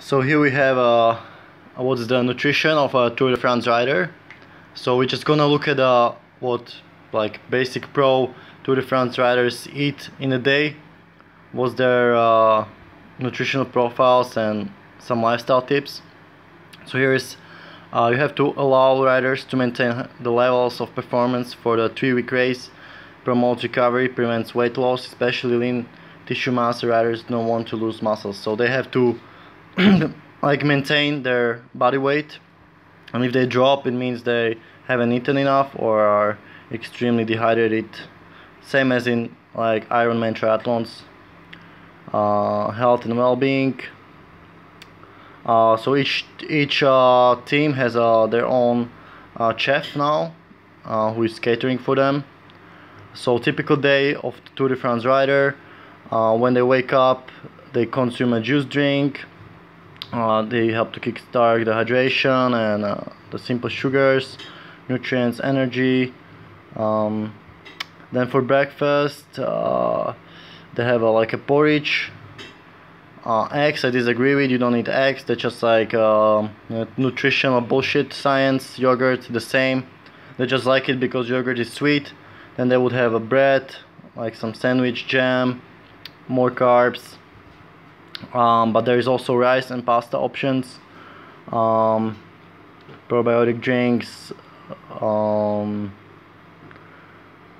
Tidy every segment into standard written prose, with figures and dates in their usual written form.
So here we have what's the nutrition of a Tour de France rider. So we're just gonna look at what like basic pro Tour de France riders eat in a day, what's their nutritional profiles and some lifestyle tips. So here is you have to allow riders to maintain the levels of performance for the 3-week race, promotes recovery, prevents weight loss, especially lean tissue mass. Riders don't want to lose muscles, so they have to like maintain their body weight, and if they drop, it means they haven't eaten enough or are extremely dehydrated. Same as in like Ironman triathlons. Health and well-being. So each team has their own chef now, who is catering for them. So typical day of the Tour de France rider, when they wake up, they consume a juice drink. They help to kickstart the hydration and the simple sugars, nutrients, energy. Then for breakfast, they have like a porridge. Eggs, I disagree with. You don't need eggs. They're just like nutritional bullshit science. Yogurt, the same. They just like it because yogurt is sweet. Then they would have a bread, like some sandwich, jam, more carbs. But there is also rice and pasta options. Probiotic drinks.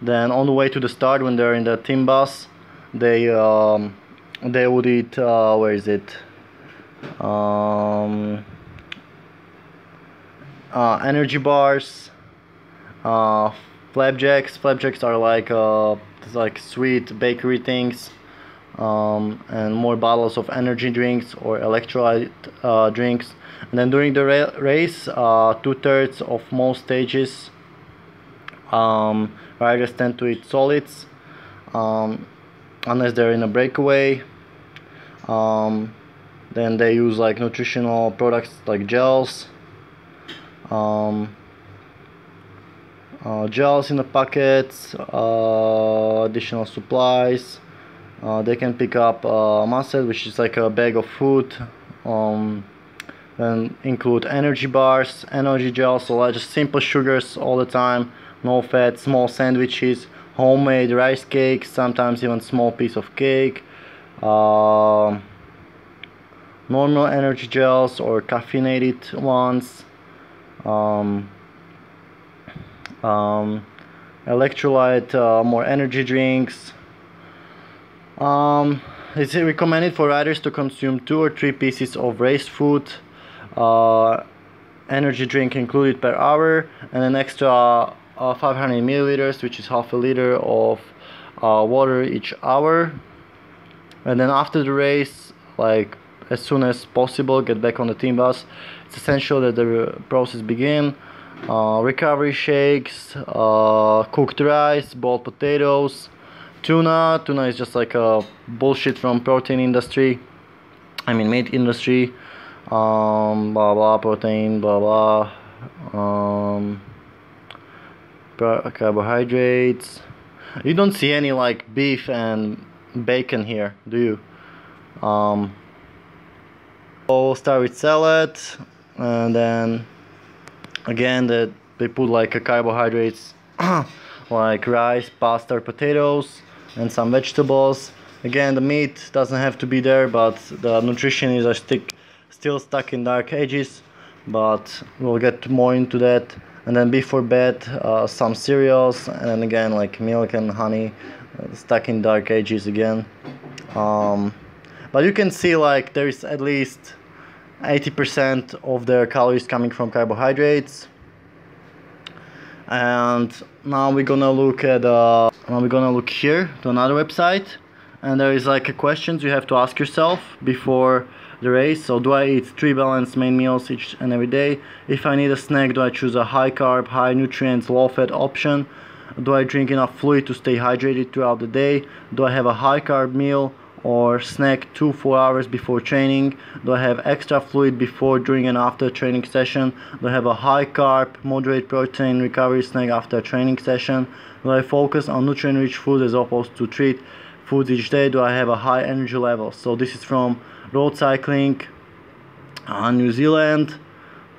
Then on the way to the start, when they're in the team bus, they would eat where is it? Energy bars, flapjacks. Flapjacks are like sweet bakery things, and more bottles of energy drinks or electrolyte drinks. And then during the race, 2/3 of most stages, riders tend to eat solids, unless they're in a breakaway. Then they use like nutritional products like gels, gels in the packets, additional supplies. They can pick up muscle, which is like a bag of food. Then include energy bars, energy gels, so like just simple sugars all the time, no fat, small sandwiches, homemade rice cakes, sometimes even small piece of cake, normal energy gels or caffeinated ones, electrolyte, more energy drinks. It's recommended for riders to consume 2 or 3 pieces of race food, energy drink included per hour, and an extra 500 milliliters, which is half a liter of water each hour. And then after the race, like as soon as possible, get back on the team bus. It's essential that the process begin. Recovery shakes, cooked rice, boiled potatoes, tuna is just like a bullshit from protein industry, I mean meat industry. Blah blah, protein, blah blah, carbohydrates. You don't see any like beef and bacon here, do you? We'll start with salad, and then again that they put like a carbohydrates like rice, pasta, or potatoes, and some vegetables. Again, the meat doesn't have to be there, but the nutrition is still stuck in dark ages, but we'll get more into that. And then before bed, some cereals, and then again like milk and honey, stuck in dark ages again. But you can see like there is at least 80% of their calories coming from carbohydrates. And now we're gonna look here to another website, and there is like a questions you have to ask yourself before the race. So do I eat 3 balanced main meals each and every day? If I need a snack, do I choose a high carb, high nutrients, low fat option? Do I drink enough fluid to stay hydrated throughout the day? Do I have a high carb meal or snack 2-4 hours before training? Do I have extra fluid before, during and after training session? Do I have a high carb, moderate protein recovery snack after a training session? Do I focus on nutrient rich food as opposed to treat foods each day? Do I have a high energy level? So this is from Road Cycling New Zealand.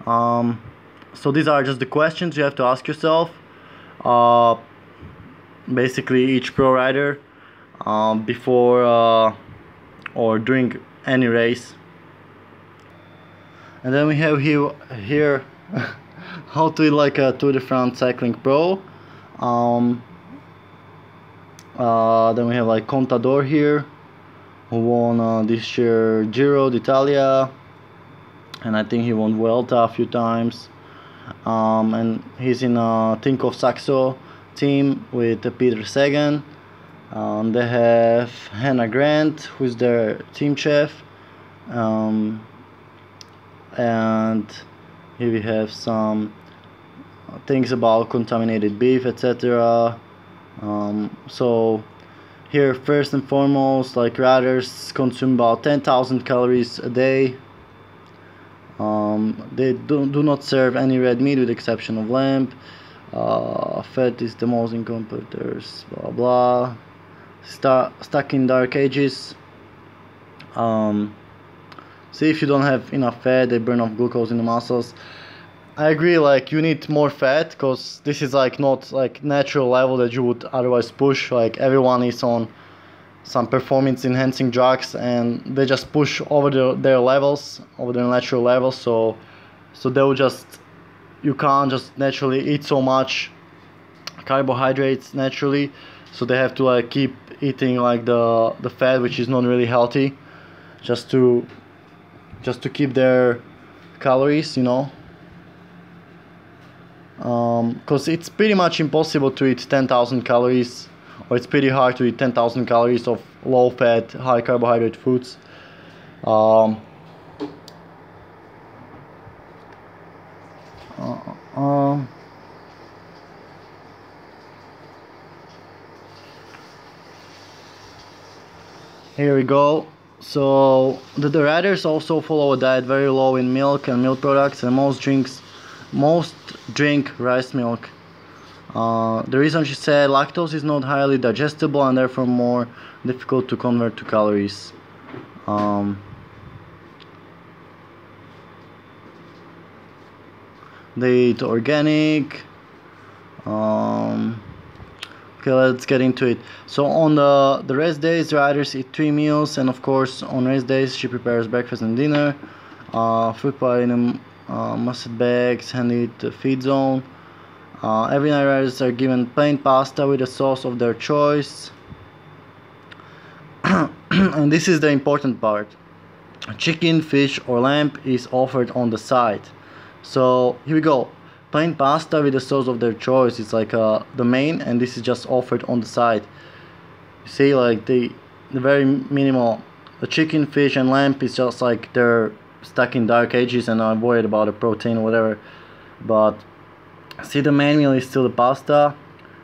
So these are just the questions you have to ask yourself. Basically, each pro rider before or during any race. And then we have here how to like a Tour de France cycling pro. Then we have like Contador here, who won this year Giro d'Italia, and I think he won Vuelta a few times. And he's in a Tinkoff Saxo team with Peter Sagan. They have Hannah Grant, who's their team chef. And here we have some things about contaminated beef, etc. So here, first and foremost, like riders consume about 10,000 calories a day. They do not serve any red meat with exception of lamb. Fat is the most in competitors, blah blah. Stuck in dark ages. See, if you don't have enough fat, they burn off glucose in the muscles. I agree, like you need more fat, because this is like not like natural level that you would otherwise push. Like everyone is on some performance enhancing drugs and they just push over their levels, over their natural levels. So they will just, you can't just naturally eat so much carbohydrates naturally, so they have to like keep eating like the fat, which is not really healthy, just to keep their calories, you know. Because it's pretty much impossible to eat 10,000 calories, or it's pretty hard to eat 10,000 calories of low fat, high carbohydrate foods. Here we go. So the riders also follow a diet very low in milk and milk products, and most drink rice milk. The reason she said lactose is not highly digestible and therefore more difficult to convert to calories. They eat organic. Okay, let's get into it. So on the rest days, riders eat 3 meals, and of course on rest days she prepares breakfast and dinner. Food pie in mustard bags, handed to the feed zone. Every night riders are given plain pasta with a sauce of their choice. And this is the important part. Chicken, fish or lamb is offered on the side. So here we go. Plain pasta with a sauce of their choice is like the main, and this is just offered on the side. You see, like the very minimal. The chicken, fish and lamb is just like they're stuck in dark ages and are worried about the protein or whatever. But see, the main meal is still the pasta.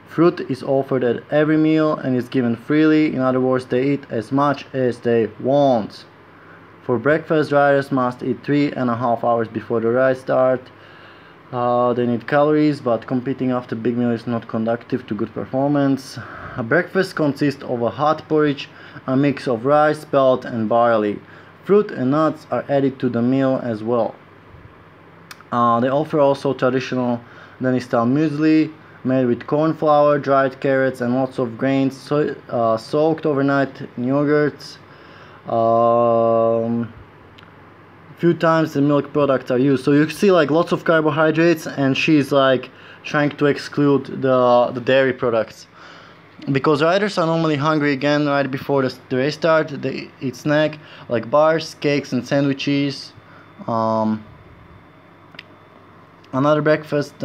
Fruit is offered at every meal and is given freely. In other words, they eat as much as they want. For breakfast, riders must eat 3.5 hours before the ride start. They need calories, but competing after big meal is not conducive to good performance. A breakfast consists of a hot porridge, a mix of rice, spelt and barley. Fruit and nuts are added to the meal as well. They offer also traditional Danish style muesli made with corn flour, dried carrots and lots of grains soaked overnight in yogurts. Few times the milk products are used, so you see like lots of carbohydrates, and she's like trying to exclude the dairy products, because riders are normally hungry again right before the race start. They eat snack like bars, cakes and sandwiches. Another breakfast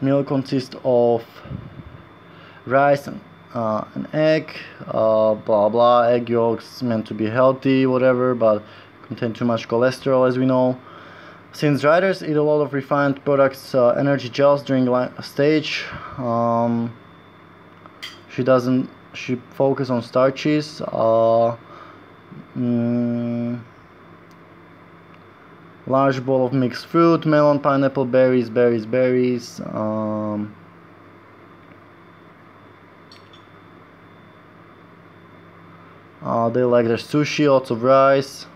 meal consists of rice and an egg, blah blah, egg yolks meant to be healthy, whatever, but contain too much cholesterol, as we know. Since riders eat a lot of refined products, energy gels during stage, she focus on starches. Large bowl of mixed fruit, melon, pineapple, berries. They like their sushi, lots of rice.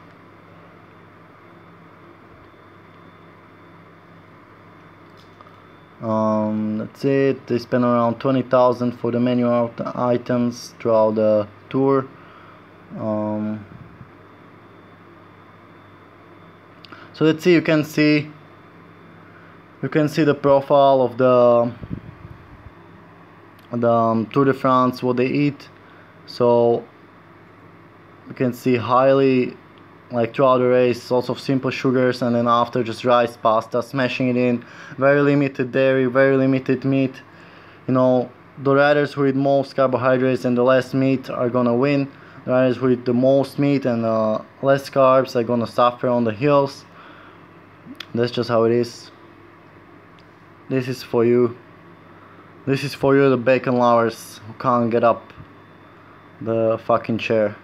That's it. They spend around 20,000 for the menu items throughout the tour. So let's see. You can see the profile of the Tour de France, what they eat. So you can see highly, like throughout the race, lots of simple sugars, and then after just rice, pasta, smashing it in. Very limited dairy, very limited meat. You know, the riders who eat most carbohydrates and the less meat are gonna win. The riders who eat the most meat and less carbs are gonna suffer on the hills. That's just how it is. This is for you. This is for you, the bacon lovers who can't get up the fucking chair.